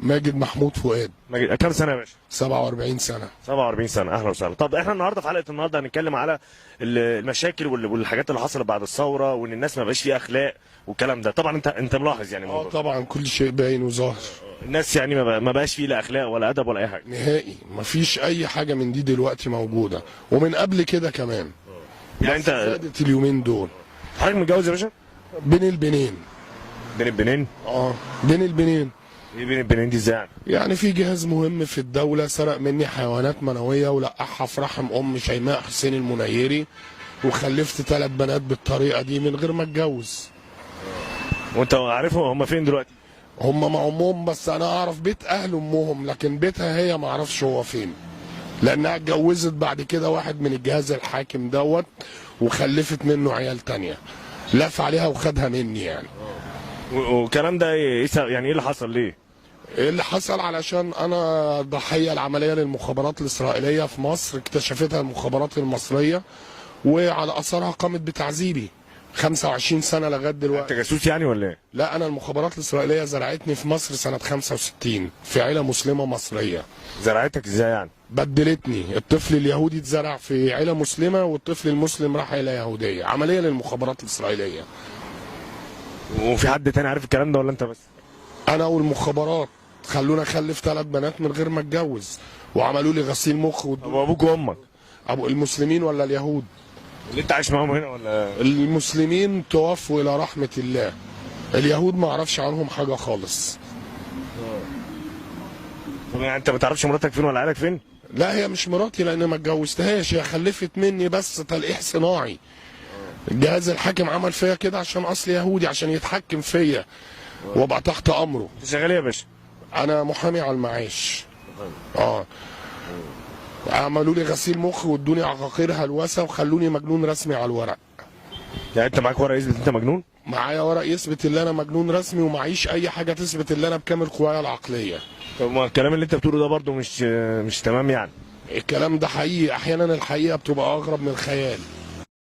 ماجد محمود فؤاد. ماجد كام سنه يا باشا؟ 47 سنه. 47 سنه، اهلا وسهلا. طب احنا النهارده في حلقه النهارده هنتكلم على المشاكل والحاجات اللي حصلت بعد الثوره، وان الناس ما بقاش فيها اخلاق والكلام ده. طبعا انت ملاحظ يعني الموضوع طبعا كل شيء باين وظاهر. الناس يعني ما بقاش فيه لا اخلاق ولا ادب ولا اي حاجه نهائي، مفيش اي حاجه من دي دلوقتي موجوده، ومن قبل كده كمان. يعني انت زادت اليومين دول. حضرتك متجوز يا باشا؟ بين البنين. بين البنين؟ بين البنين. ايه بين البنين دي ازاي؟ يعني في جهاز مهم في الدوله سرق مني حيوانات منويه ولقحها في رحم ام شيماء حسين المنيري، وخلفت 3 بنات بالطريقه دي من غير ما اتجوز. وانت عارفهم هم فين دلوقتي؟ هم مع امهم، بس انا اعرف بيت اهل امهم، لكن بيتها هي ما اعرفش هو فين، لانها اتجوزت بعد كده واحد من الجهاز الحاكم دوت وخلفت منه عيال تانية، لف عليها وخدها مني يعني. والكلام ده يعني ايه اللي حصل ليه؟ ايه اللي حصل؟ علشان انا ضحيه العمليه للمخابرات الاسرائيليه في مصر، اكتشفتها المخابرات المصريه وعلى اثرها قامت بتعذيبي 25 سنه لغايه دلوقتي. انت جاسوس يعني ولا ايه؟ لا، انا المخابرات الاسرائيليه زرعتني في مصر سنه 65 في عيله مسلمه مصريه. زرعتك ازاي يعني؟ بدلتني، الطفل اليهودي اتزرع في عيله مسلمه والطفل المسلم راح عيله يهوديه، عمليه للمخابرات الاسرائيليه. وفي حد تاني عارف الكلام ده ولا انت بس؟ انا والمخابرات خلونا اخلف 3 بنات من غير ما اتجوز، وعملوا لي غسيل مخ ابو ابوك وامك؟ ابو المسلمين ولا اليهود؟ اللي انت عايش معاهم هنا ولا؟ المسلمين توفوا الى رحمه الله، اليهود ما اعرفش عنهم حاجه خالص. طب يعني انت ما تعرفش مراتك فين ولا عيالك فين؟ لا، هي مش مراتي لان ما اتجوزتهاش، هي خلفت مني بس تلقيح صناعي. الجهاز الحاكم عمل فيا كده عشان اصلي يهودي، عشان يتحكم فيا وابقى تحت امره. انت شغال ايه يا باشا؟ انا محامي على المعاش. عملوا لي غسيل مخ وادوني عقاقير هلوسه وخلوني مجنون رسمي على الورق. يعني انت معاك ورق يثبت انت مجنون؟ معايا ورق يثبت ان انا مجنون رسمي، ومعيش اي حاجه تثبت ان انا بكامل قوايا العقليه. طب ما الكلام اللي انت بتقوله ده برضه مش تمام يعني؟ الكلام ده حقيقي، احيانا الحقيقه بتبقى اغرب من الخيال.